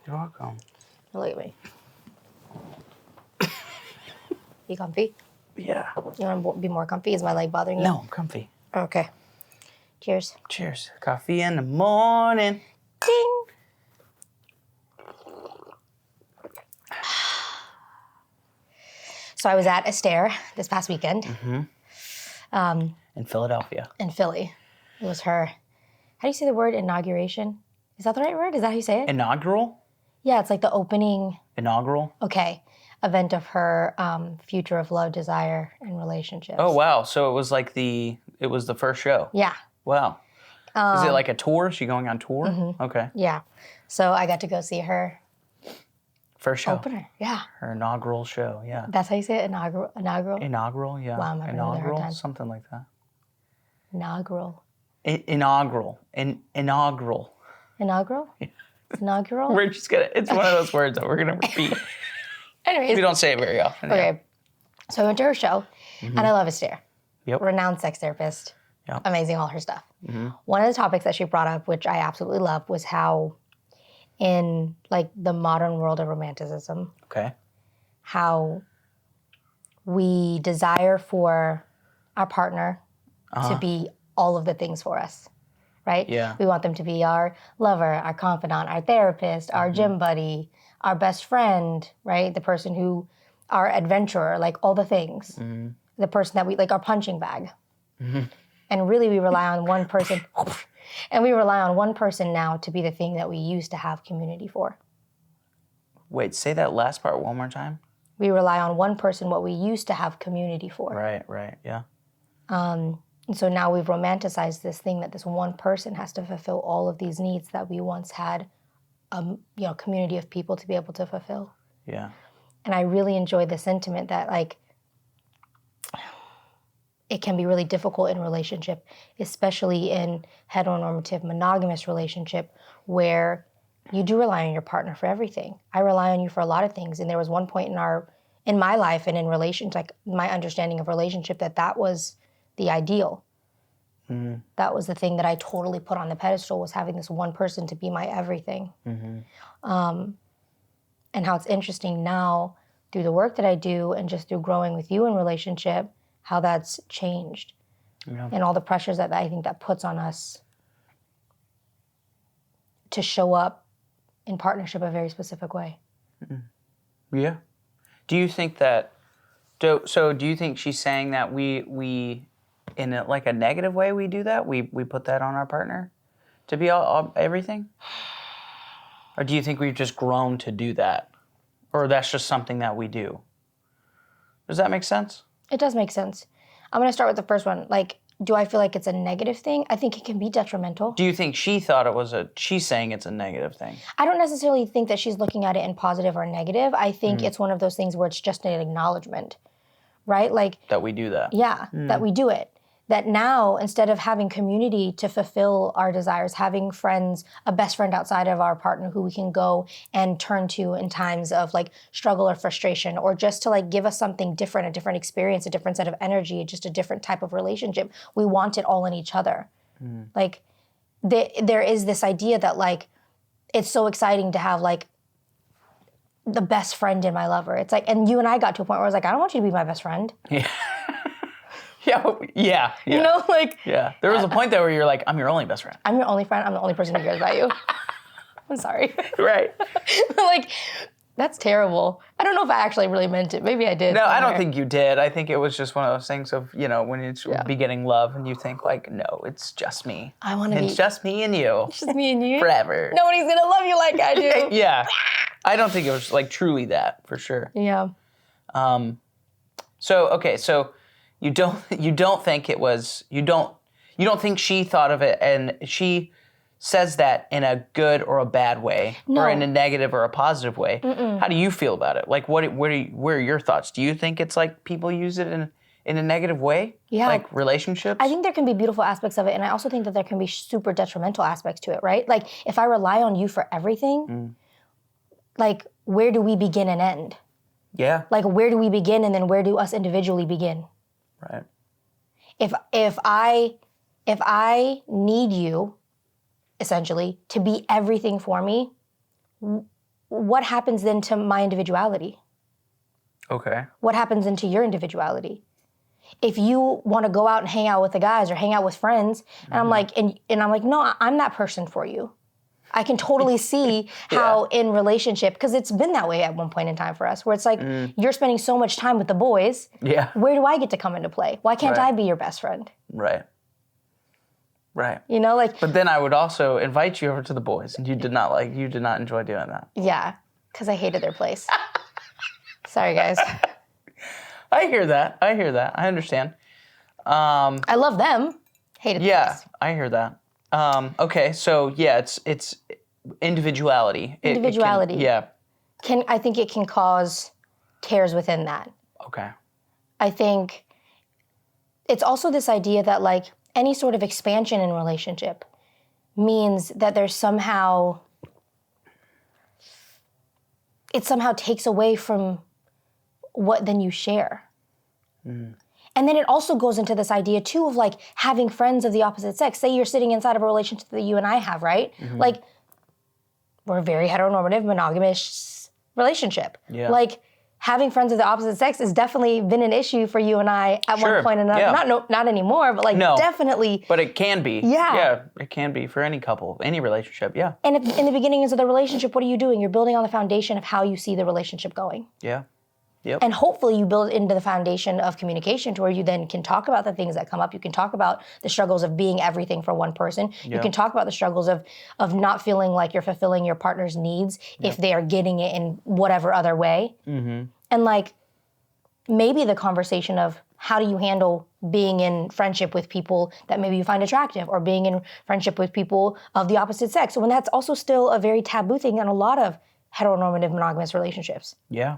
You're welcome. Look at me. You comfy? Yeah. You want to be more comfy? Is my leg bothering you? No, I'm comfy. Okay. Cheers. Cheers. Coffee in the morning. Ding. So I was at Astaire this past weekend. In Philadelphia. In Philly. It was her, how do you say the word inauguration? Is that the right word? Is that how you say it? Inaugural? Yeah, it's like the opening, Inaugural? okay, event of her future of love, desire, and relationships. Oh, wow. So it was like it was the first show. Yeah. Wow. Is it like a tour? Is she going on tour? Mm-hmm. Okay. Yeah. So I got to go see her First show. opener. Yeah. Her inaugural show, yeah. That's how you say it? Inaugural? Inaugural, yeah. Wow, I'm having a really hard Inaugural, time. something like that. Inaugural. Inaugural. Inaugural. Inaugural? Inaugural? We're just gonna, it's one of those words that we're gonna repeat. Anyways. We don't say it very often. Okay. Yeah. So I went to her show, and I love Astaire. Yep. Renowned sex therapist. Yep. Amazing, all her stuff. One of the topics that she brought up, which I absolutely love, was how in like the modern world of romanticism, Okay. how we desire for our partner to be all of the things for us, right? Yeah. We want them to be our lover, our confidant, our therapist, our gym buddy, our best friend, right? The person who, our adventurer, like all the things. The person that we, like our punching bag. And really we rely on one person, and we rely on one person now to be the thing that we used to have community for. Wait, say that last part one more time. We rely on one person, what we used to have community for. Right, yeah. And so now we've romanticized this thing that this one person has to fulfill all of these needs that we once had a community of people to be able to fulfill. Yeah. And I really enjoy the sentiment that like it can be really difficult in a relationship, especially in heteronormative monogamous relationship where you do rely on your partner for everything. I rely on you for a lot of things. And there was one point in my life and in relations, like my understanding of relationship, that was the ideal. That was the thing that I totally put on the pedestal, was having this one person to be my everything. And how it's interesting now through the work that I do and just through growing with you in relationship, how that's changed. Yeah. And all the pressures that I think that puts on us to show up in partnership a very specific way. Yeah. Do you think that, do you think she's saying that we in a negative way we do that? We put that on our partner to be all everything? Or do you think we've just grown to do that? Or that's just something that we do? Does that make sense? It does make sense. I'm going to start with the first one. Like, do I feel like it's a negative thing? I think it can be detrimental. Do you think she thought it was she's saying it's a negative thing? I don't necessarily think that she's looking at it in positive or negative. I think it's one of those things where it's just an acknowledgement, right? Like That we do that? Yeah, that we do it. That now, instead of having community to fulfill our desires, having friends, a best friend outside of our partner who we can go and turn to in times of like struggle or frustration, or just to like give us something different, a different experience, a different set of energy, just a different type of relationship. We want it all in each other. Like there is this idea that like, it's so exciting to have like the best friend in my lover. It's like, and you and I got to a point where I was like, I don't want you to be my best friend. Yeah. Yeah. You know, like. Yeah. There was a point there where you're like, I'm your only best friend. I'm your only friend. I'm the only person who cares about you. I'm sorry. Right. Like, that's terrible. I don't know if I actually really meant it. Maybe I did. No, I don't think you did. I think it was just one of those things of, when it's beginning love and you think like, no, it's just me. I want to be. It's just me and you. It's just me and you. Forever. Nobody's going to love you like I do. Yeah. I don't think it was like truly that, for sure. Yeah. So you don't think it was, you don't think she thought of it and she says that in a good or a bad way, or in a negative or a positive way. How do you feel about it? Like, what are your thoughts? Do you think it's like people use it in a negative way? Yeah. Like relationships? I think there can be beautiful aspects of it, and I also think that there can be super detrimental aspects to it, right? Like, if I rely on you for everything, like, where do we begin and end? Yeah. Like, where do we begin, and then where do us individually begin? Right. If I need you, essentially, to be everything for me, what happens then to my individuality? Okay. What happens into your individuality? If you want to go out and hang out with the guys or hang out with friends, and I'm like, and I'm like, no, I'm that person for you. I can totally see how in relationship, because it's been that way at one point in time for us, where it's like, you're spending so much time with the boys. Yeah. Where do I get to come into play? Why can't I be your best friend? Right. Right. You know, like. But then I would also invite you over to the boys, and you did not enjoy doing that. Yeah, because I hated their place. Sorry, guys. I hear that. I understand. I love them. Hated the place. I hear that. Okay, so yeah, it's individuality. Individuality. It I think it can cause tears within that. Okay. I think it's also this idea that like any sort of expansion in relationship means that there's somehow, it somehow takes away from what then you share. And then it also goes into this idea too of like having friends of the opposite sex. Say you're sitting inside of a relationship that you and I have, right? Like we're a very heteronormative, monogamous relationship. Yeah. Like having friends of the opposite sex has definitely been an issue for you and I at one point or another. Yeah. Not anymore, but like definitely. But it can be. Yeah. Yeah, it can be for any couple, any relationship, yeah. And in the beginnings of the relationship, what are you doing? You're building on the foundation of how you see the relationship going. Yeah. Yep. And hopefully you build into the foundation of communication to where you then can talk about the things that come up. You can talk about the struggles of being everything for one person. You can talk about the struggles of not feeling like you're fulfilling your partner's needs if they are getting it in whatever other way. And like maybe the conversation of how do you handle being in friendship with people that maybe you find attractive or being in friendship with people of the opposite sex. So when that's also still a very taboo thing in a lot of heteronormative monogamous relationships. Yeah.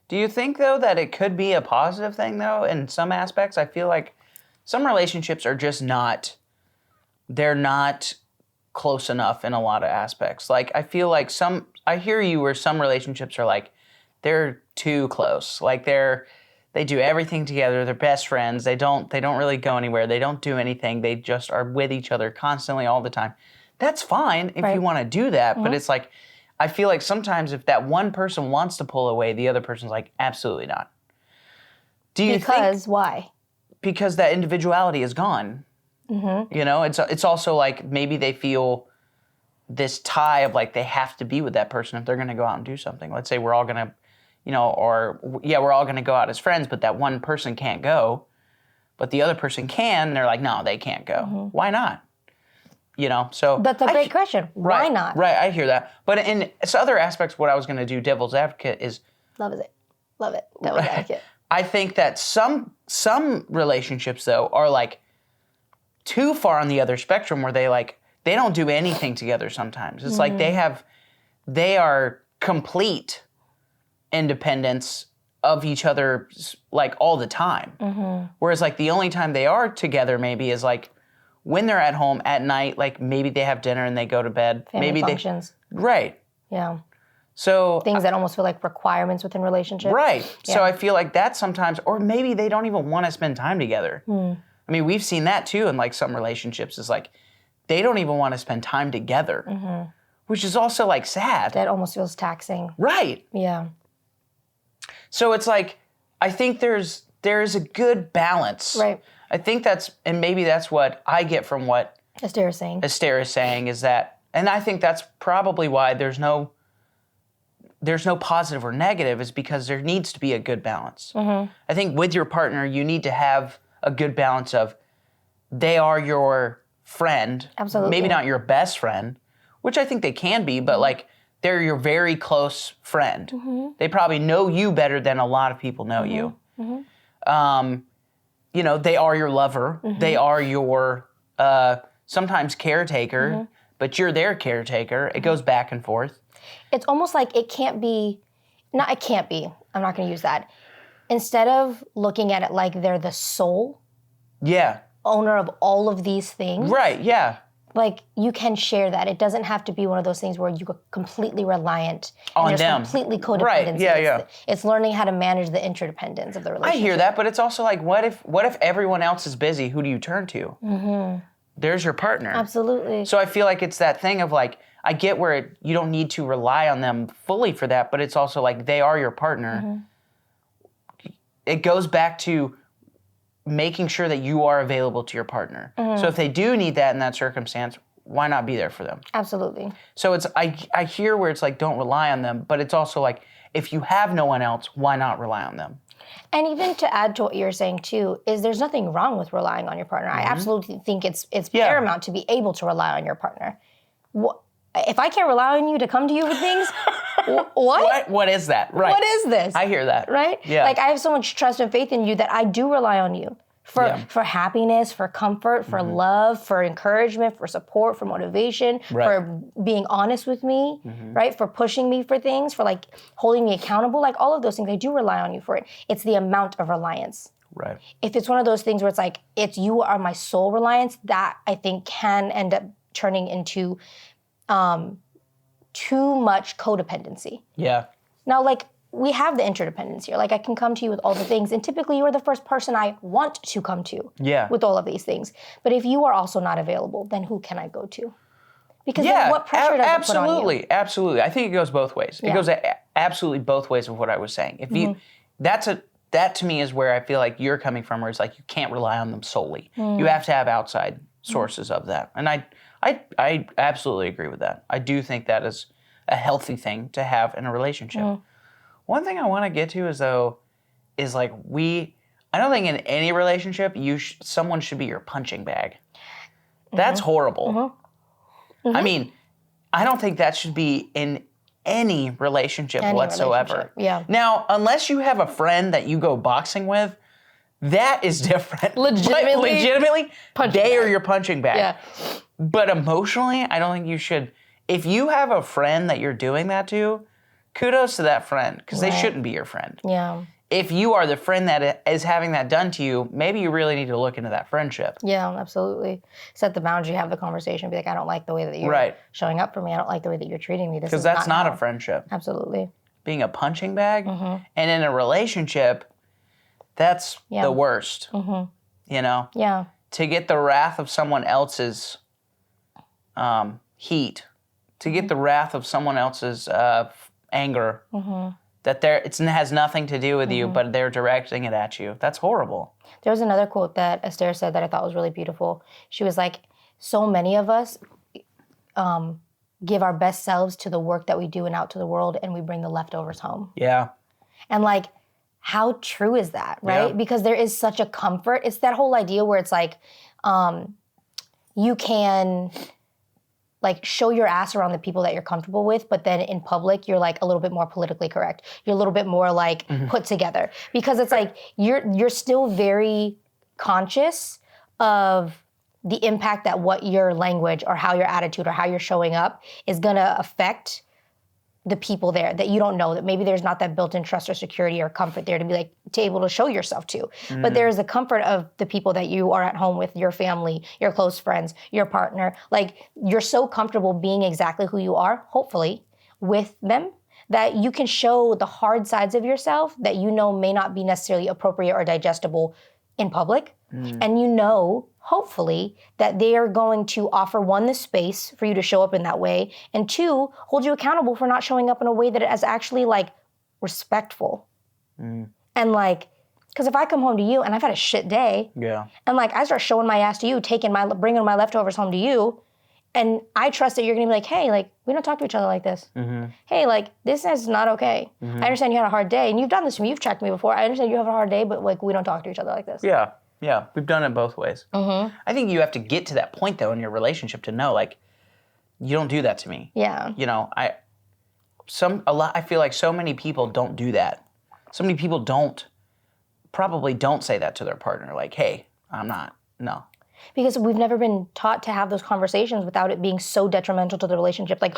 Do you think, though, that it could be a positive thing, though, in some aspects? I feel like some relationships are just they're not close enough in a lot of aspects. Like, I feel like I hear you where some relationships are like, they're too close. Like, they do everything together. They're best friends. They don't really go anywhere. They don't do anything. They just are with each other constantly all the time. That's fine if you want to do that, but it's like, I feel like sometimes if that one person wants to pull away, the other person's like, absolutely not. Do you think? Why? Because that individuality is gone. You know, it's also like maybe they feel this tie of like they have to be with that person if they're going to go out and do something. Let's say we're all going to, we're all going to go out as friends, but that one person can't go, but the other person can. And they're like, no, they can't go. Why not? So that's a great question. Why not? Right, I hear that. But in other aspects, what I was going to do, devil's advocate, is love it. Devil's advocate. I think that some relationships though are like too far on the other spectrum where they don't do anything together. Sometimes it's like they are complete independence of each other like all the time. Whereas like the only time they are together maybe is like when they're at home at night, like maybe they have dinner and they go to bed. Family functions. Right. Yeah. So things that almost feel like requirements within relationships. Right. Yeah. So I feel like that sometimes, or maybe they don't even want to spend time together. I mean, we've seen that too in like some relationships. Is like they don't even want to spend time together, which is also like sad. That almost feels taxing. Right. Yeah. So it's like I think there's a good balance. Right. I think and maybe that's what I get from what Esther is saying is that, and I think that's probably why there's no positive or negative, is because there needs to be a good balance. I think with your partner, you need to have a good balance of they are your friend. Absolutely. Maybe not your best friend, which I think they can be, but like they're your very close friend. They probably know you better than a lot of people know you. They are your lover. They are your sometimes caretaker, but you're their caretaker. It goes back and forth. It's almost like it can't be, I'm not going to use that. Instead of looking at it like they're the sole owner of all of these things. Right, yeah. Like you can share that. It doesn't have to be one of those things where you're completely reliant on and them. Completely codependency. Right, yeah. It's learning how to manage the interdependence of the relationship. I hear that, but it's also like, what if everyone else is busy? Who do you turn to? There's your partner. Absolutely. So I feel like it's that thing of like, I get where you don't need to rely on them fully for that, but it's also like they are your partner. It goes back to making sure that you are available to your partner. So if they do need that in that circumstance, why not be there for them? Absolutely. So it's I hear where it's like don't rely on them, but it's also like if you have no one else, why not rely on them? And even to add to what you're saying too, is there's nothing wrong with relying on your partner. I absolutely think it's paramount to be able to rely on your partner. If I can't rely on you to come to you with things, what? What is that? Right. What is this? I hear that. Right? Yeah. Like I have so much trust and faith in you that I do rely on you for happiness, for comfort, for love, for encouragement, for support, for motivation, for being honest with me, right? For pushing me for things, for like holding me accountable, like all of those things. I do rely on you for it. It's the amount of reliance. Right. If it's one of those things where it's like, it's you are my sole reliance, that I think can end up turning into too much codependency. Yeah. Now, like, we have the interdependence here. Like, I can come to you with all the things, and typically you are the first person I want to come to with all of these things. But if you are also not available, then who can I go to? Because then what pressure does it put on you? Absolutely. I think it goes both ways. It goes absolutely both ways of what I was saying. If you, that to me is where I feel like you're coming from, where it's like you can't rely on them solely. You have to have outside sources of that. And I absolutely agree with that. I do think that is a healthy thing to have in a relationship. One thing I want to get to is like I don't think in any relationship someone should be your punching bag. That's horrible. I mean, I don't think that should be in any relationship whatsoever. Yeah. Now, unless you have a friend that you go boxing with, that is different. Legitimately, they are your punching bag. Yeah. But emotionally, I don't think you should. If you have a friend that you're doing that to, kudos to that friend, because they shouldn't be your friend. Yeah. If you are the friend that is having that done to you, maybe you really need to look into that friendship. Yeah, absolutely. Set the boundary, have the conversation, be like, I don't like the way that you're showing up for me. I don't like the way that you're treating me. Because that's not a friendship. Absolutely. Being a punching bag, and in a relationship, that's the worst. You know? Yeah. To get the wrath of someone else's heat, to get the wrath of someone else's anger, that it has nothing to do with you, but they're directing it at you. That's horrible. There was another quote that Esther said that I thought was really beautiful. She was like, so many of us give our best selves to the work that we do and out to the world, and we bring the leftovers home. Yeah. And like, how true is that, right? Yeah. Because there is such a comfort. It's that whole idea where it's like, you can like show your ass around the people that you're comfortable with, but then in public, you're like a little bit more politically correct. You're a little bit more like put together, because it's like you're still very conscious of the impact that what your language or how your attitude or how you're showing up is gonna affect the people there that you don't know, that maybe there's not that built-in trust or security or comfort there to be like, to able to show yourself to. But there is the comfort of the people that you are at home with, your family, your close friends, your partner. Like, you're so comfortable being exactly who you are, hopefully, with them, that you can show the hard sides of yourself that you know may not be necessarily appropriate or digestible in public. And you know, hopefully, that they are going to offer, one, the space for you to show up in that way, and two, hold you accountable for not showing up in a way that is actually like respectful. And like, because if I come home to you and I've had a shit day, and like I start showing my ass to you, bringing my leftovers home to you, and I trust that you're gonna be like, hey, like, we don't talk to each other like this. Hey, like, this is not okay. I understand you had a hard day, and you've done this to me, you've checked me before. I understand you have a hard day, but like, we don't talk to each other like this. Yeah, we've done it both ways. I think you have to get to that point, though, in your relationship to know, like, you don't do that to me. Yeah. You know, I feel like so many people don't do that. So many people probably don't say that to their partner, like, hey, I'm not, no. Because we've never been taught to have those conversations without it being so detrimental to the relationship. Like,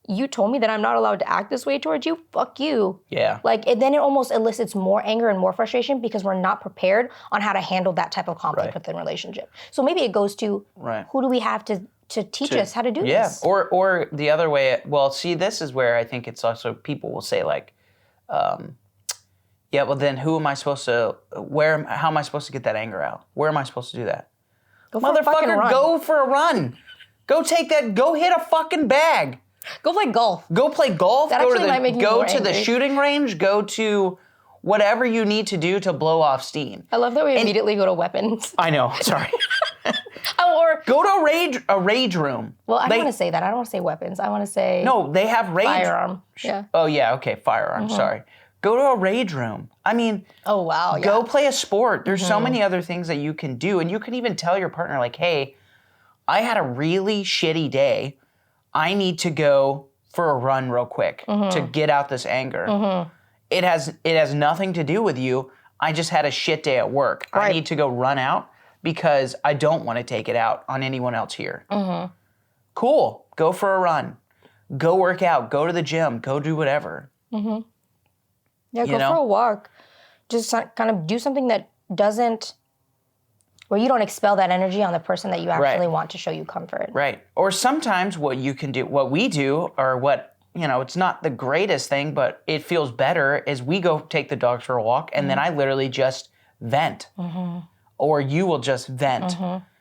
you told me that I'm not allowed to act this way towards you? Fuck you. Yeah. Like, then it almost elicits more anger and more frustration because we're not prepared on how to handle that type of conflict within a relationship. So maybe it goes to, who do we have to teach us how to do this? Yeah, or the other way, well, see, this is where I think it's also, people will say like, yeah, well then how am I supposed to get that anger out? Where am I supposed to do that? Go for a fucking run. Go for a run. Go hit a fucking bag. Go play golf. Go play golf. That actually might make me go more to the angry. shooting range. Go to whatever you need to do to blow off steam. I love that we immediately go to weapons. I know. Sorry. Or Go to a rage room. well, I don't want to say that. I don't want to say weapons. I want to say No, they have rage. firearm. Yeah. Oh yeah. Okay. Firearm. Sorry. Go to a rage room. I mean, Oh wow. Yeah. go play a sport. There's so many other things that you can do, and you can even tell your partner like, "Hey, I had a really shitty day. I need to go for a run real quick to get out this anger. It has nothing to do with you. I just had a shit day at work. I Right. need to go run out because I don't want to take it out on anyone else here. Cool. Go for a run. Go work out. Go to the gym. Go do whatever. Yeah, go know? for a walk. Just kind of do something that doesn't, where you don't expel that energy on the person that you actually want to show you comfort. Right. Or sometimes what you can do, what we do, or what, it's not the greatest thing, but it feels better, is we go take the dogs for a walk and then I literally just vent. Or you will just vent.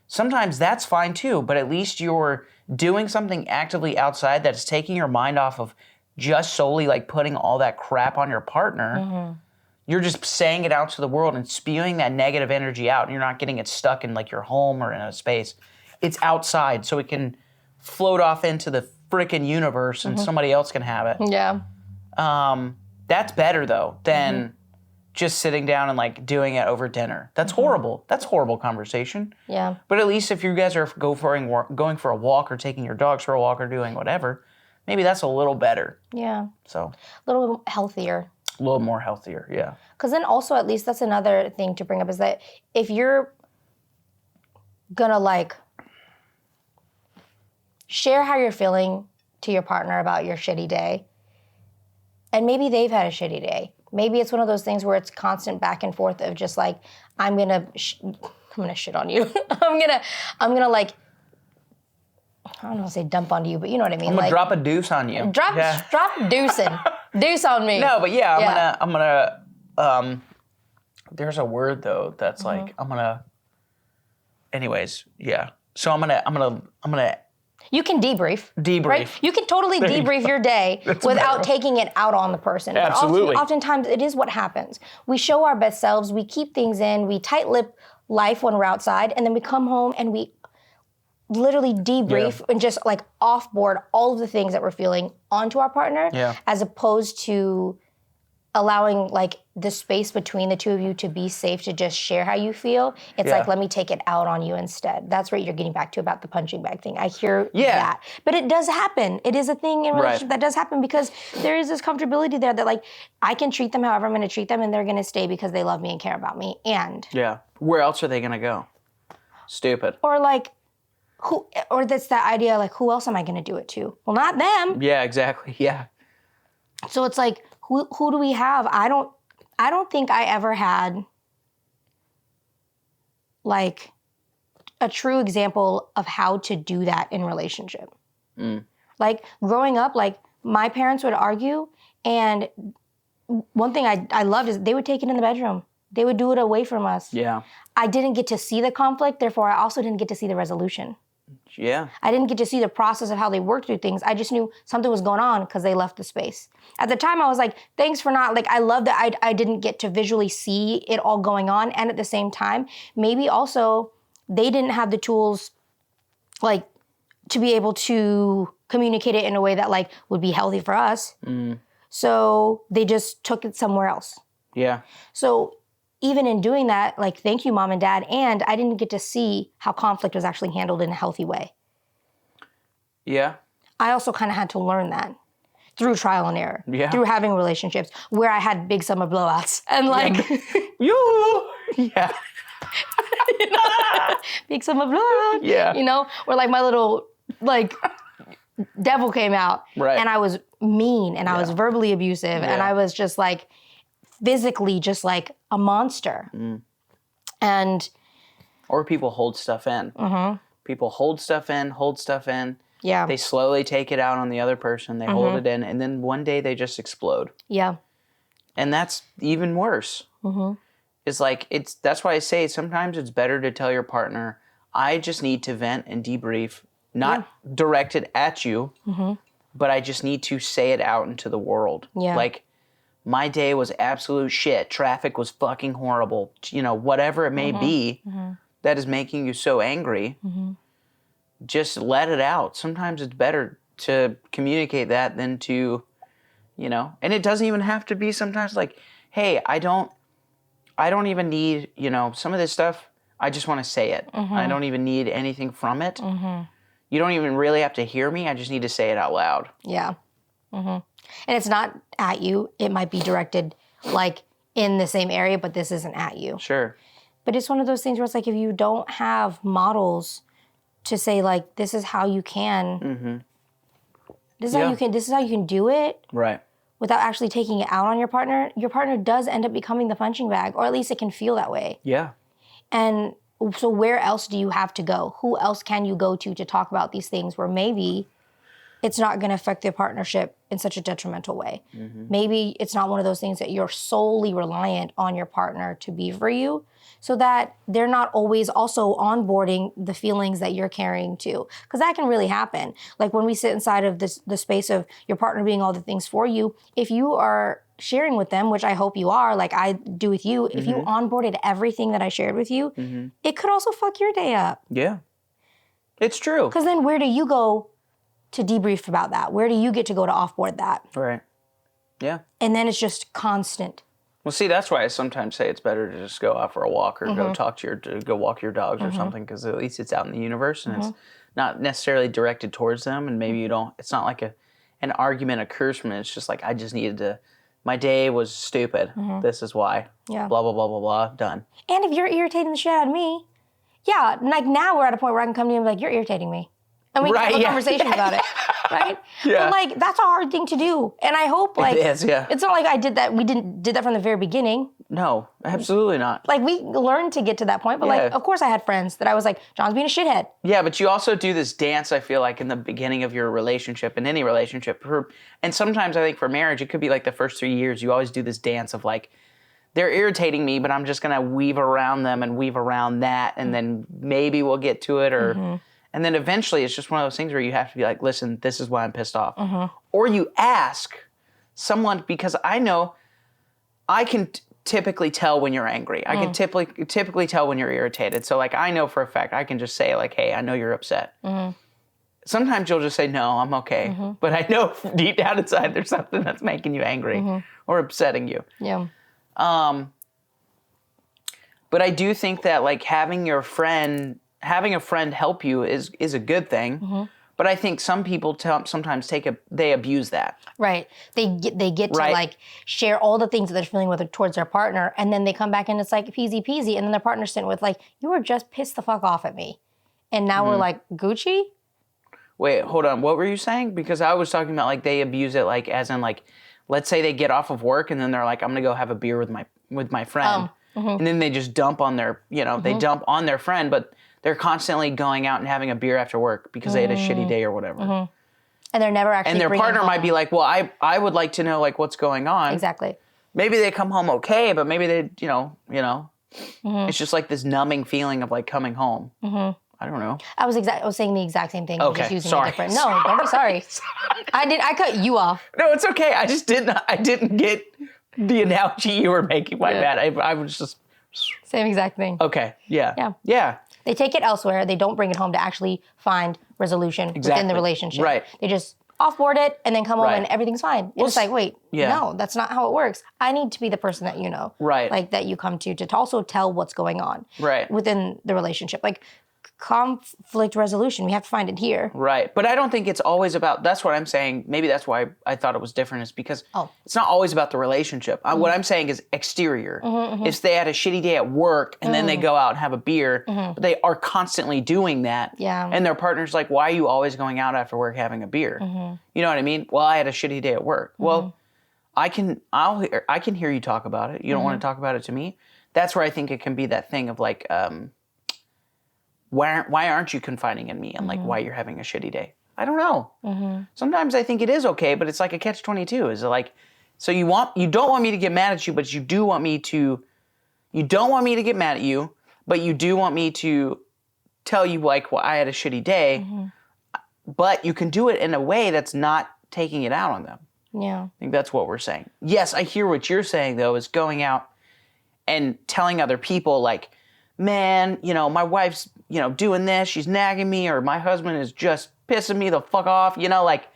Sometimes that's fine too, but at least you're doing something actively outside that's taking your mind off of just solely like putting all that crap on your partner. You're just saying it out to the world and spewing that negative energy out, and you're not getting it stuck in like your home or in a space. It's outside, so it can float off into the freaking universe and somebody else can have it. Yeah. That's better though than just sitting down and like doing it over dinner. That's horrible. That's horrible conversation. Yeah. But at least if you guys are going for a walk or taking your dogs for a walk or doing whatever, maybe that's a little better. Yeah. So A little bit healthier. a little more healthier, yeah. Because then also, at least that's another thing to bring up, is that if you're gonna like share how you're feeling to your partner about your shitty day, and maybe they've had a shitty day. Maybe it's one of those things where it's constant back and forth of just like, I'm gonna shit on you. I'm gonna like, I don't want to say dump onto you, but you know what I mean. I'm gonna like, drop a deuce on you. drop deucing. Deuce on me. No, but yeah, Yeah. I'm gonna there's a word though that's like anyways, yeah. So I'm gonna You can debrief. debrief. Right? You can totally debrief your day without taking it out on the person. But Absolutely. oftentimes, it is what happens. We show our best selves. We keep things in. We tight-lip life when we're outside. And then we come home and we literally debrief and just like offboard all of the things that we're feeling onto our partner, as opposed to allowing like the space between the two of you to be safe to just share how you feel. It's like, let me take it out on you instead. That's what you're getting back to about the punching bag thing. I hear that. But it does happen. It is a thing in a relationship that does happen, because there is this comfortability there that like, I can treat them however I'm going to treat them and they're going to stay because they love me and care about me. And where else are they gonna go? Stupid. or like, or that's that idea like, who else am I going to do it to? Well, not them. Yeah, exactly. Yeah. So it's like, who do we have? I don't think I ever had like a true example of how to do that in relationship. Like growing up, like my parents would argue, and one thing I loved is they would take it in the bedroom. They would do it away from us. Yeah. I didn't get to see the conflict, therefore I also didn't get to see the resolution. Yeah. I didn't get to see the process of how they worked through things. I just knew something was going on because they left the space. At the time, I was like, thanks for not, like, I love that I didn't get to visually see it all going on. And at the same time, maybe also they didn't have the tools, like, to be able to communicate it in a way that, like, would be healthy for us. So they just took it somewhere else. Yeah. So even in doing that, like, thank you, Mom and Dad, and I didn't get to see how conflict was actually handled in a healthy way. Yeah. I also kind of had to learn that through trial and error, Yeah. through having relationships where I had big summer blowouts and like, Yeah. big summer blowout, Yeah. you know, where like my little like devil came out, Right. and I was mean and I was verbally abusive and I was just like physically just like a monster. And Or people hold stuff in. People hold stuff in. yeah, They slowly take it out on the other person. They hold it in, and then one day they just explode. yeah, And that's even worse. It's like, that's why I say sometimes it's better to tell your partner, I just need to vent and debrief, not directed at you, but I just need to say it out into the world. Yeah. Like, my day was absolute shit. Traffic was fucking horrible. You know, whatever it may be that is making you so angry, just let it out. Sometimes it's better to communicate that than to, you know, and it doesn't even have to be sometimes like, hey, I don't even need, you know, some of this stuff, I just want to say it. I don't even need anything from it. You don't even really have to hear me. I just need to say it out loud. Yeah. And it's not at you. It might be directed like in the same area, but this isn't at you. Sure. But it's one of those things where it's like if you don't have models to say like this is how you can, this is how you can, this is how you can do it. Right. Without actually taking it out on your partner does end up becoming the punching bag, or at least it can feel that way. Yeah. And so where else do you have to go? Who else can you go to talk about these things where maybe it's not going to affect the partnership in such a detrimental way? Maybe it's not one of those things that you're solely reliant on your partner to be for you, so that they're not always also onboarding the feelings that you're carrying too. Because that can really happen. Like when we sit inside of the space of your partner being all the things for you, if you are sharing with them, which I hope you are, like I do with you, if you onboarded everything that I shared with you, it could also fuck your day up. Yeah. It's true. Because then where do you go to debrief about that? Where do you get to go to offboard that? Right. Yeah. And then it's just constant. Well, see, that's why I sometimes say it's better to just go out for a walk or go walk your dogs or something, because at least it's out in the universe and it's not necessarily directed towards them, and maybe it's not like an argument occurs from it. It's just like, I just needed to, my day was stupid. This is why. Yeah. Blah, blah, blah, blah, blah. Done. And if you're irritating the shit out of me, yeah, like now we're at a point where I can come to you and be like, you're irritating me. And we can have a conversation about it, right? Yeah. But like, that's a hard thing to do. And I hope like, It is, yeah. It's not like I did that, we did that from the very beginning. No, absolutely not. Like we learned to get to that point, but like, of course I had friends that I was like, John's being a shithead. Yeah, but you also do this dance, I feel like, in the beginning of your relationship, in any relationship. And sometimes I think for marriage, it could be like the first 3 years, you always do this dance of like, they're irritating me, but I'm just going to weave around them and weave around that, and then maybe we'll get to it, or... And then eventually it's just one of those things where you have to be like, listen, this is why I'm pissed off. Or you ask someone, because I know I can typically tell when you're angry. I can typically tell when you're irritated. So like, I know for a fact, I can just say like, hey, I know you're upset. Sometimes you'll just say, no, I'm okay. But I know deep down inside there's something that's making you angry or upsetting you. Yeah. But I do think that like having a friend help you is a good thing. But I think some people sometimes they abuse that. Right. They get to like share all the things that they're feeling with towards their partner, and then they come back and it's like peasy peasy, and then their partner's sitting with like, you were just pissed the fuck off at me, and now we're like, Gucci? Wait, hold on. What were you saying? Because I was talking about like they abuse it, like as in like, let's say they get off of work and then they're like, I'm gonna go have a beer with my friend, and then they just dump on their they dump on their friend, but they're constantly going out and having a beer after work because they had a shitty day or whatever. And they're never actually. And their partner might be like, well, I would like to know like what's going on. Exactly. Maybe they come home okay, but maybe they, it's just like this numbing feeling of like coming home. I don't know. I was saying the exact same thing. Okay, just using sorry. it different. No, don't be sorry. I cut you off. No, it's okay. I just didn't get the analogy you were making. My bad. I was just. Same exact thing. Okay. Yeah. Yeah. They take it elsewhere. They don't bring it home to actually find resolution within the relationship. Right. They just offboard it and then come home and everything's fine. And it's like, wait, no, that's not how it works. I need to be the person that you know. Right. Like that you come to also tell what's going on. Right. Within the relationship. Like conflict resolution, we have to find it here. Right. But I don't think it's always about, that's what I'm saying. Maybe that's why I thought it was different, is because it's not always about the relationship. What I'm saying is exterior. If they had a shitty day at work and then they go out and have a beer, but they are constantly doing that. Yeah. And their partner's like, why are you always going out after work having a beer? You know what I mean? Well, I had a shitty day at work. Well, I can hear you talk about it. You don't want to talk about it to me. That's where I think it can be that thing of like, why aren't you confiding in me and like why you're having a shitty day? I don't know. Sometimes I think it is okay, but it's like a catch-22. Is it like, so you don't want me to get mad at you, but you don't want me to get mad at you, but you do want me to tell you like, well, I had a shitty day, but you can do it in a way that's not taking it out on them. Yeah. I think that's what we're saying. Yes, I hear what you're saying, though, is going out and telling other people, like, man, my wife's, doing this, she's nagging me, or my husband is just pissing me the fuck off, like,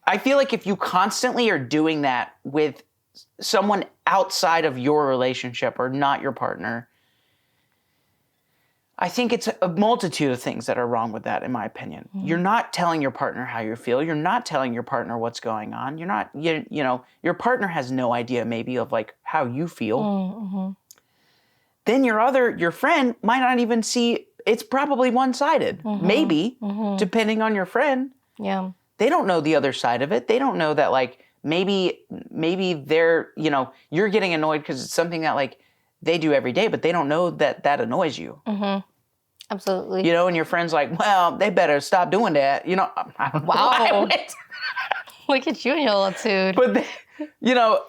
I feel like if you constantly are doing that with someone outside of your relationship or not your partner, I think it's a multitude of things that are wrong with that, in my opinion. Mm-hmm. You're not telling your partner how you feel. You're not telling your partner what's going on. You're not, your partner has no idea maybe of like how you feel. Mm-hmm. Then your friend might not even see, it's probably one-sided. Mm-hmm. Maybe, depending on your friend. Yeah. They don't know the other side of it. They don't know that like, maybe they're, you're getting annoyed because it's something that like, they do every day, but they don't know that annoys you. Mm-hmm. Absolutely. And your friend's like, well, they better stop doing that. I don't know. Wow. Look at you and your attitude. But,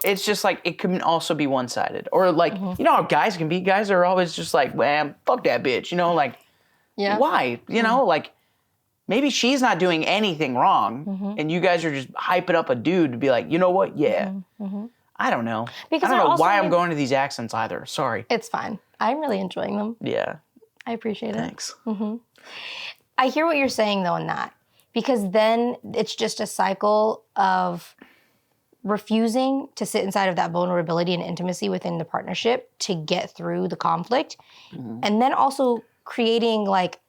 it's just like, it can also be one-sided. Or like, how guys can be. Guys are always just like, man, fuck that bitch. Like, yeah. Why? Like, maybe she's not doing anything wrong. And you guys are just hyping up a dude to be like, you know what? Yeah. I don't know. Because I don't know why I'm going to these accents either. Sorry. It's fine. I'm really enjoying them. Yeah. I appreciate it. Thanks. I hear what you're saying, though, in that. Because then it's just a cycle of refusing to sit inside of that vulnerability and intimacy within the partnership to get through the conflict. And then also creating, like,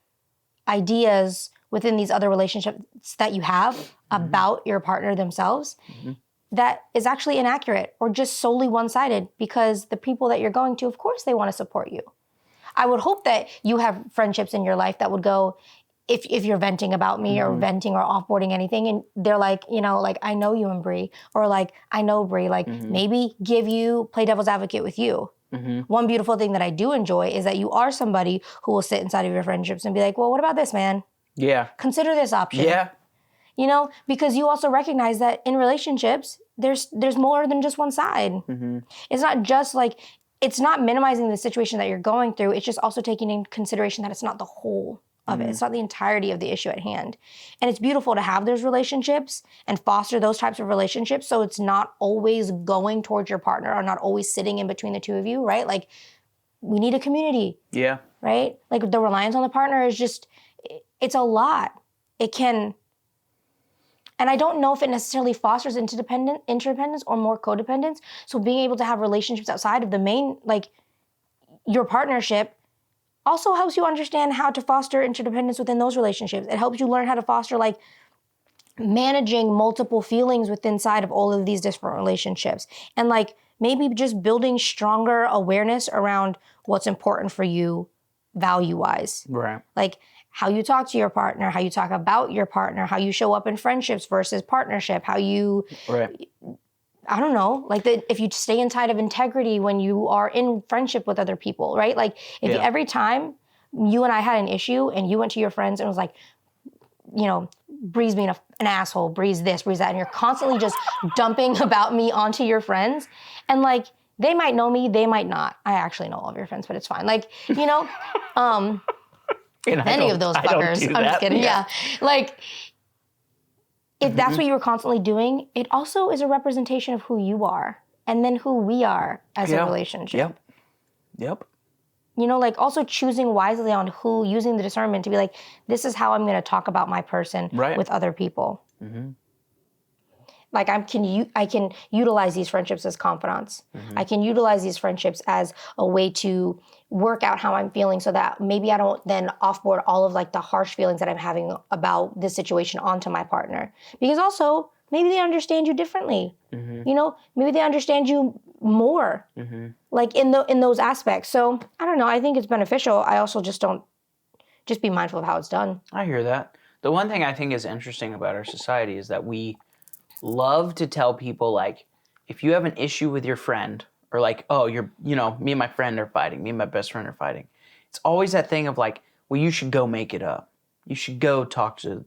ideas within these other relationships that you have about your partner themselves that is actually inaccurate or just solely one-sided, because the people that you're going to, of course, they want to support you. I would hope that you have friendships in your life that would go, if you're venting about me or venting or offboarding anything, and they're like, like, I know you and Bree, or like, I know Bree, like maybe play devil's advocate with you. One beautiful thing that I do enjoy is that you are somebody who will sit inside of your friendships and be like, well, what about this, man? Yeah. Consider this option. Yeah. Because you also recognize that in relationships, there's more than just one side. It's not just like, it's not minimizing the situation that you're going through. It's just also taking in consideration that it's not the whole of it. It's not the entirety of the issue at hand. And it's beautiful to have those relationships and foster those types of relationships, so it's not always going towards your partner or not always sitting in between the two of you, right? Like, we need a community. Yeah. Right? Like, the reliance on the partner is just, it's a lot. It can, and I don't know if it necessarily fosters interdependence or more codependence. So being able to have relationships outside of the main, like, your partnership also helps you understand how to foster interdependence within those relationships. It helps you learn how to foster, like, managing multiple feelings within inside of all of these different relationships. And, like, maybe just building stronger awareness around what's important for you value-wise. Right. Like, how you talk to your partner, how you talk about your partner, how you show up in friendships versus partnership, how you, I don't know, like, if you stay inside of integrity when you are in friendship with other people, right? Like, if every time you and I had an issue and you went to your friends and was like, Bree's being an asshole, Bree's this, Bree's that, and you're constantly just dumping about me onto your friends, and like, they might know me, they might not. I actually know all of your friends, but it's fine. Like, any of those fuckers. I'm just kidding. Yeah. Like, if that's what you were constantly doing, it also is a representation of who you are and then who we are as a relationship. Yep. Like, also choosing wisely on who, using the discernment to be like, this is how I'm going to talk about my person with other people. Like, I can utilize these friendships as confidants. I can utilize these friendships as a way to work out how I'm feeling, so that maybe I don't then offboard all of, like, the harsh feelings that I'm having about this situation onto my partner. Because also, maybe they understand you differently. Maybe they understand you more, like, in those aspects. So, I don't know. I think it's beneficial. I also just be mindful of how it's done. I hear that. The one thing I think is interesting about our society is that we love to tell people, like, if you have an issue with your friend, or like, oh, me and my friend are fighting, me and my best friend are fighting. It's always that thing of like, well, you should go make it up. You should go talk to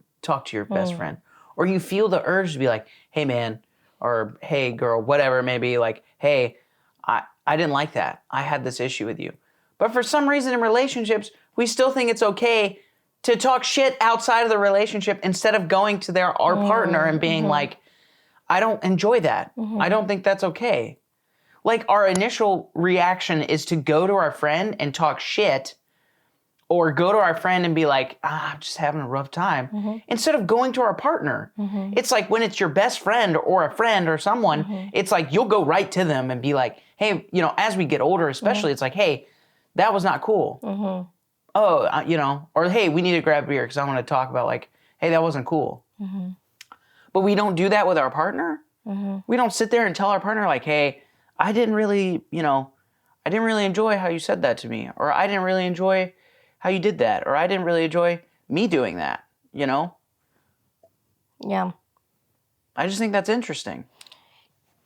your best friend. Or you feel the urge to be like, hey man, or hey girl, whatever, maybe like, hey, I didn't like that. I had this issue with you. But for some reason in relationships, we still think it's okay to talk shit outside of the relationship instead of going to our partner and being like, I don't enjoy that. I don't think that's okay. Like, our initial reaction is to go to our friend and talk shit, or go to our friend and be like, I'm just having a rough time, instead of going to our partner. It's like when it's your best friend or someone, it's like you'll go right to them and be like, hey, you know, as we get older especially, it's like, hey, that was not cool. Oh, you know, or hey, we need to grab beer because I want to talk about, like, hey, that wasn't cool. But we don't do that with our partner. We don't sit there and tell our partner, like, hey, I didn't really enjoy how you said that to me, or I didn't really enjoy how you did that, or I didn't really enjoy me doing that, you know? Yeah. I just think that's interesting.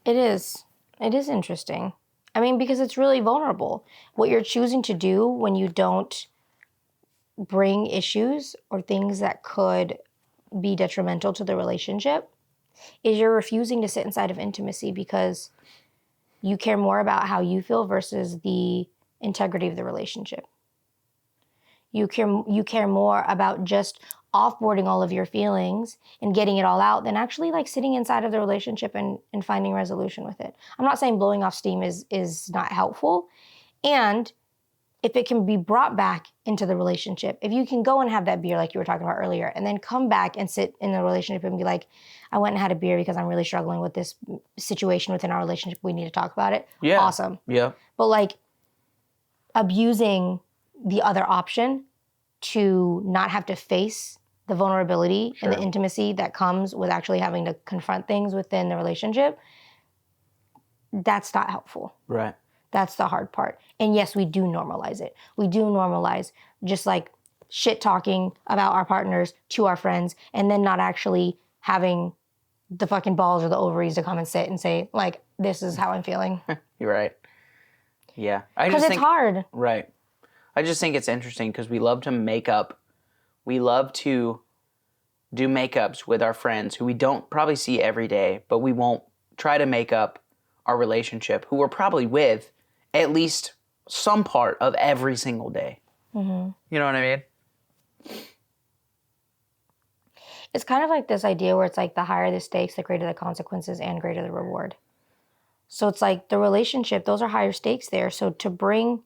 It is. It is interesting. I mean, because it's really vulnerable. What you're choosing to do when you don't bring issues or things that could be detrimental to the relationship is you're refusing to sit inside of intimacy because you care more about how you feel versus the integrity of the relationship. You care more about just offboarding all of your feelings and getting it all out than actually like sitting inside of the relationship and finding resolution with it. I'm not saying blowing off steam is not helpful. And if it can be brought back into the relationship, if you can go and have that beer like you were talking about earlier, and then come back and sit in the relationship and be like, I went and had a beer because I'm really struggling with this situation within our relationship. We need to talk about it. Yeah. Awesome. Yeah. But like abusing the other option to not have to face the vulnerability and the intimacy that comes with actually having to confront things within the relationship, that's not helpful. Right. That's the hard part. And yes, we do normalize it. We do normalize just like shit talking about our partners to our friends and then not actually having the fucking balls or the ovaries to come and sit and say, like, this is how I'm feeling. You're right. Yeah. Because it's hard. Right. I just think it's interesting because we love to make up. We love to do makeups with our friends who we don't probably see every day, but we won't try to make up our relationship, who we're probably with at least some part of every single day. You know what I mean? It's kind of like this idea where it's like the higher the stakes, the greater the consequences and greater the reward. So it's like the relationship, those are higher stakes there. So to bring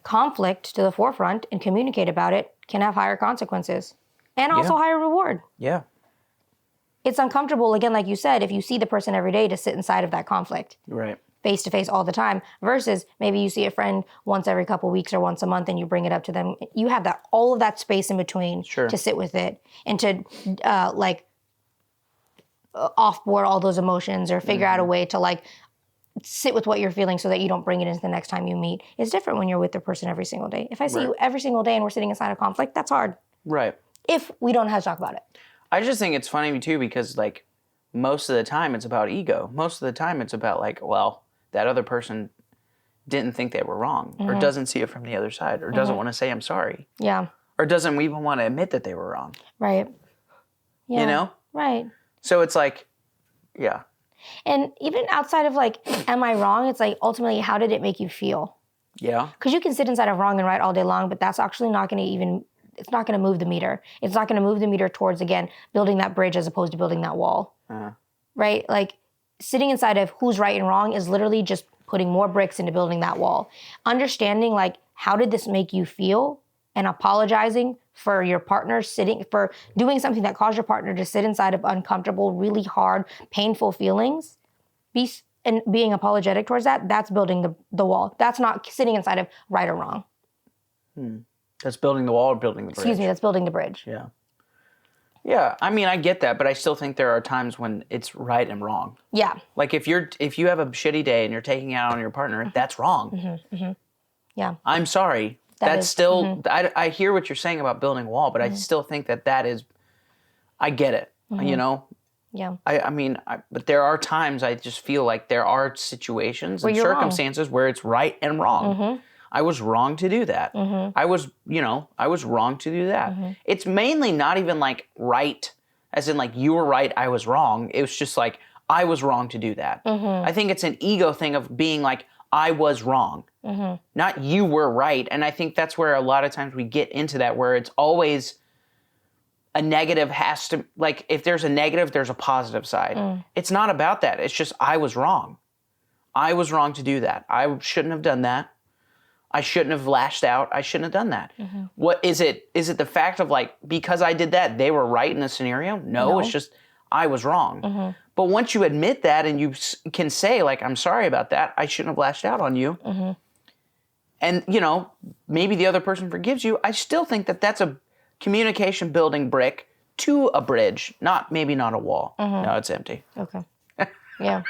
conflict to the forefront and communicate about it can have higher consequences and also higher reward. Yeah. It's uncomfortable, again, like you said, if you see the person every day to sit inside of that conflict. Right. Face to face all the time versus maybe you see a friend once every couple weeks or once a month and you bring it up to them. You have that all of that space in between to sit with it and to offboard all those emotions or figure out a way to like sit with what you're feeling so that you don't bring it into the next time you meet. It's different when you're with the person every single day. If I see you every single day and we're sitting inside a conflict, that's hard. Right. If we don't have to talk about it. I just think it's funny too because like most of the time it's about ego. Most of the time it's about like, well, that other person didn't think they were wrong or doesn't see it from the other side or doesn't want to say I'm sorry. Yeah. Or doesn't even want to admit that they were wrong. Right. Yeah. You know? Right. So it's like, yeah. And even outside of like, am I wrong? It's like, ultimately, how did it make you feel? Yeah. Because you can sit inside of wrong and right all day long, but that's actually not going to even, it's not going to move the meter. It's not going to move the meter towards, again, building that bridge as opposed to building that wall. Right? Like, sitting inside of who's right and wrong is literally just putting more bricks into building that wall. Understanding, like, how did this make you feel? And apologizing for your partner for doing something that caused your partner to sit inside of uncomfortable, really hard, painful feelings, and being apologetic towards that, that's building the wall. That's not sitting inside of right or wrong. That's building the wall or building the bridge? Excuse me, that's building the bridge. Yeah. Yeah, I mean, I get that, but I still think there are times when it's right and wrong. Yeah. Like if you have a shitty day and you're taking it out on your partner, that's wrong. Yeah. I'm sorry. That's still, I hear what you're saying about building a wall, but I still think that is, I get it, you know? Yeah. I mean, but there are times I just feel like there are situations and circumstances where it's right and wrong. I was wrong to do that. I was wrong to do that. It's mainly not even like right, as in like you were right, I was wrong. It was just like, I was wrong to do that. I think it's an ego thing of being like, I was wrong, not you were right. And I think that's where a lot of times we get into that, where it's always a negative has to, like, if there's a negative, there's a positive side. It's not about that. It's just, I was wrong. I was wrong to do that. I shouldn't have done that. I shouldn't have lashed out. I shouldn't have done that. What is it? Is it the fact of like, because I did that, they were right in the scenario? No. It's just, I was wrong. But once you admit that and you can say like, I'm sorry about that. I shouldn't have lashed out on you. And, you know, maybe the other person forgives you. I still think that that's a communication building brick to a bridge, maybe not a wall. No, it's empty. Okay. Yeah.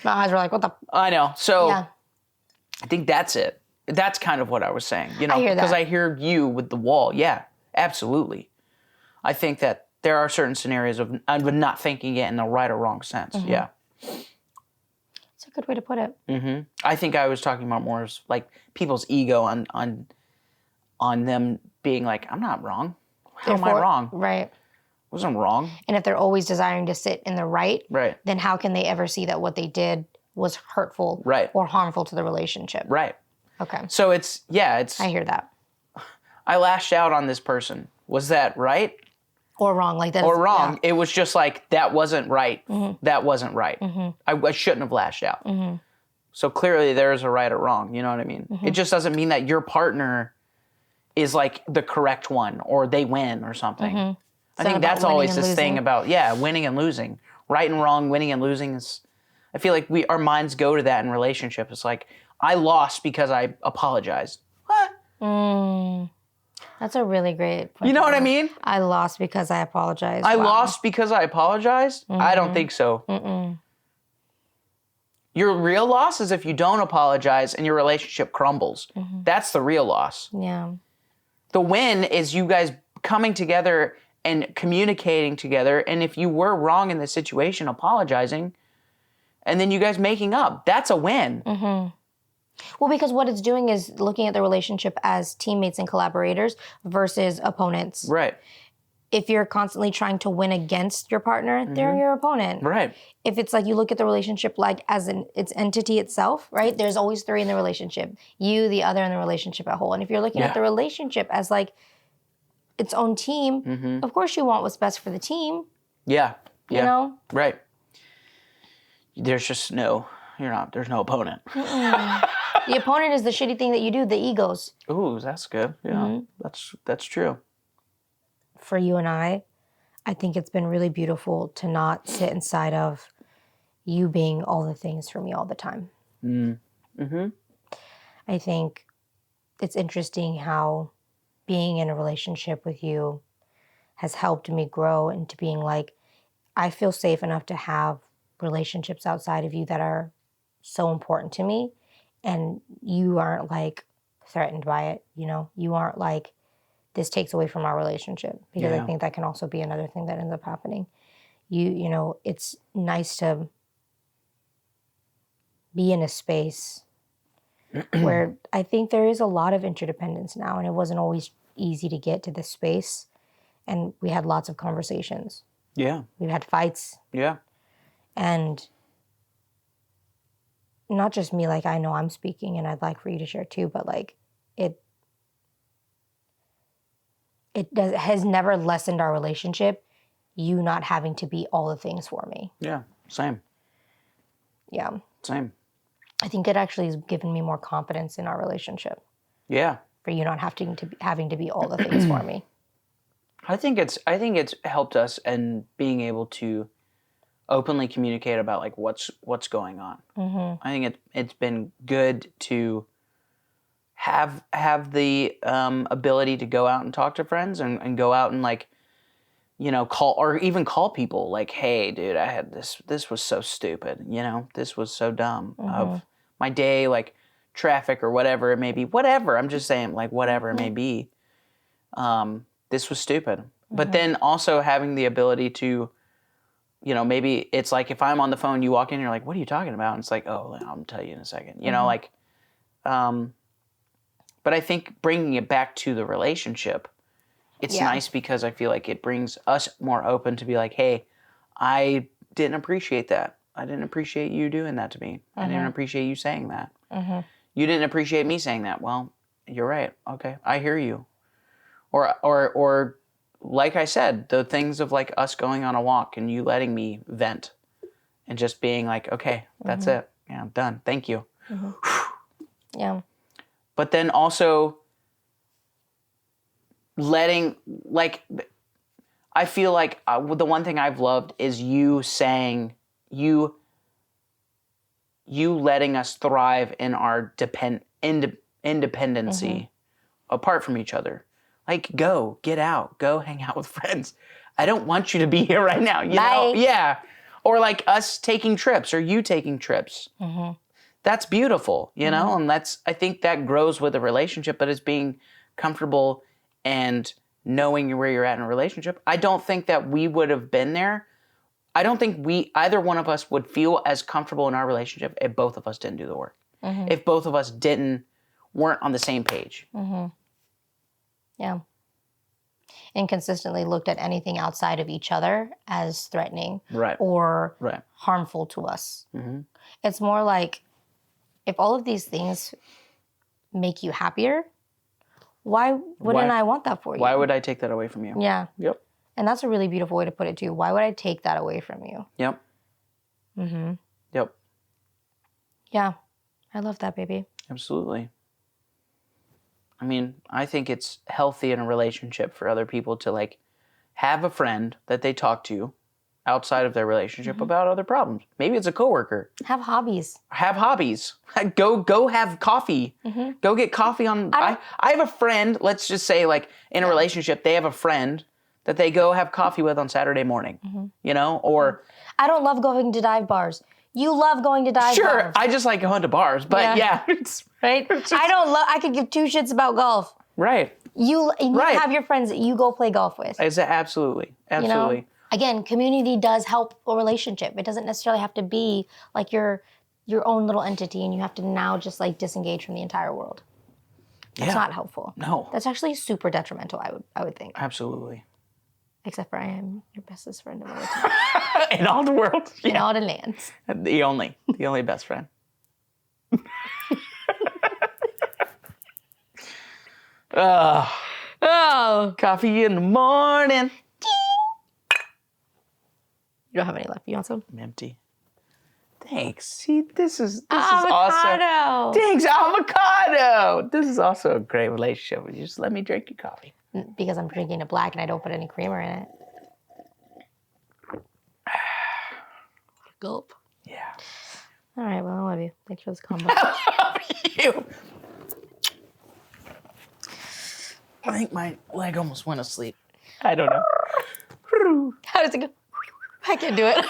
My eyes were like, what the? I know. So Yeah. I think that's it. That's kind of what I was saying, you know, I hear because that. I hear you with the wall. Yeah, absolutely. I think that there are certain scenarios of not thinking it in the right or wrong sense. Yeah. It's a good way to put it. I think I was talking about more as like people's ego on them being like, I'm not wrong. How am I wrong? Right. Wasn't wrong. And if they're always desiring to sit in the right, Right. then how can they ever see that what they did was hurtful Right. or harmful to the relationship? Right. Okay. So it's I hear that. I lashed out on this person. Was that right? Or wrong. Like that. Or wrong. It was just like, that wasn't right. That wasn't right. I shouldn't have lashed out. So clearly there's a right or wrong. You know what I mean? It just doesn't mean that your partner is like the correct one or they win or something. I think that's always this thing about, winning and losing. Right and wrong, winning and losing is, I feel like our minds go to that in relationship. It's like, I lost because I apologized. What? That's a really great point. You know what I mean? I lost because I apologized. I Wow. lost because I apologized? I don't think so. Your real loss is if you don't apologize and your relationship crumbles. That's the real loss. Yeah. The win is you guys coming together and communicating together. And if you were wrong in the situation, apologizing, and then you guys making up, that's a win. Well, because what it's doing is looking at the relationship as teammates and collaborators versus opponents. Right. If you're constantly trying to win against your partner, they're your opponent. Right. If it's like you look at the relationship like as its entity itself, right? There's always three in the relationship. You, the other, and the relationship at whole. And if you're looking at the relationship as like its own team, of course you want what's best for the team. Yeah. You know? Right. There's just there's no opponent. The opponent is the shitty thing that you do, the egos. Ooh, that's good. Yeah. That's true. For you and I think it's been really beautiful to not sit inside of you being all the things for me all the time. I think it's interesting how being in a relationship with you has helped me grow into being like, I feel safe enough to have relationships outside of you that are so important to me, and you aren't like threatened by it, you know? You aren't like, this takes away from our relationship, because I think that can also be another thing that ends up happening. You know, it's nice to be in a space where I think there is a lot of interdependence now, and it wasn't always easy to get to this space. And we had lots of conversations. Yeah. We've had fights. Yeah. And not just me, like I know I'm speaking and I'd like for you to share too, but like has never lessened our relationship, you not having to be all the things for me. Yeah. Same. Yeah. Same. I think it actually has given me more confidence in our relationship. Yeah. For you not having to be all the things for me. I think it's helped us in being able to openly communicate about like what's going on. I think it's been good to have the ability to go out and talk to friends and go out and like, you know, call people like, hey dude, I had this was so stupid, you know, this was so dumb of my day, like traffic or whatever it may be, I'm just saying like whatever it may be, this was stupid. But then also having the ability to, you know, maybe it's like if I'm on the phone, you walk in, you're like, what are you talking about? And it's like, oh, I'll tell you in a second, you know, like, but I think bringing it back to the relationship, it's nice because I feel like it brings us more open to be like, hey, I didn't appreciate that. I didn't appreciate you doing that to me. I didn't appreciate you saying that. You didn't appreciate me saying that. Well, you're right. Okay, I hear you. Or like I said, the things of like us going on a walk and you letting me vent and just being like, okay, that's it. Yeah, I'm done. Thank you. Yeah. But then also letting, like, I feel like the one thing I've loved is you saying, you letting us thrive in our independency apart from each other. Like, get out, go hang out with friends. I don't want you to be here right now. You know? Yeah. Or like us taking trips or you taking trips. That's beautiful, you know? And I think that grows with a relationship, but it's being comfortable and knowing where you're at in a relationship. I don't think that we would have been there. I don't think either one of us would feel as comfortable in our relationship if both of us didn't do the work. If both of us weren't on the same page. Yeah. And consistently looked at anything outside of each other as threatening or harmful to us. It's more like, if all of these things make you happier, why wouldn't I want that for you? Why would I take that away from you? Yeah. Yep. And that's a really beautiful way to put it too. Why would I take that away from you? Yep. Yep. Yeah. I love that, baby. Absolutely. I mean, I think it's healthy in a relationship for other people to like have a friend that they talk to outside of their relationship about other problems. Maybe it's a coworker. Have hobbies. Have hobbies. Go have coffee. Go get coffee on. I have a friend, let's just say like in a relationship, they have a friend that they go have coffee with on Saturday morning, you know, or. I don't love going to dive bars. You love going to dive bars. Sure, I just like going to bars, but yeah. Right? I could give two shits about golf. Right. You have your friends that you go play golf with. Absolutely. You know? Again, community does help a relationship. It doesn't necessarily have to be like your own little entity and you have to now just like disengage from the entire world. That's not helpful. No. That's actually super detrimental, I would think. Absolutely. Except for I am your bestest friend of all time. In all the world. In all the lands. The only best friend. Coffee in the morning. You don't have any left. You want some? I'm empty. Thanks. See, this is awesome. Thanks, avocado. This is also a great relationship. You just let me drink your coffee. Because I'm drinking it black and I don't put any creamer in it. Gulp. Yeah. All right, well, I love you. Thanks for this combo. I love you. I think my leg almost went asleep. I don't know. How does it go? I can't do it.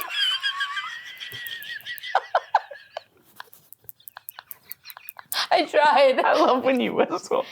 I tried. I love when you whistle.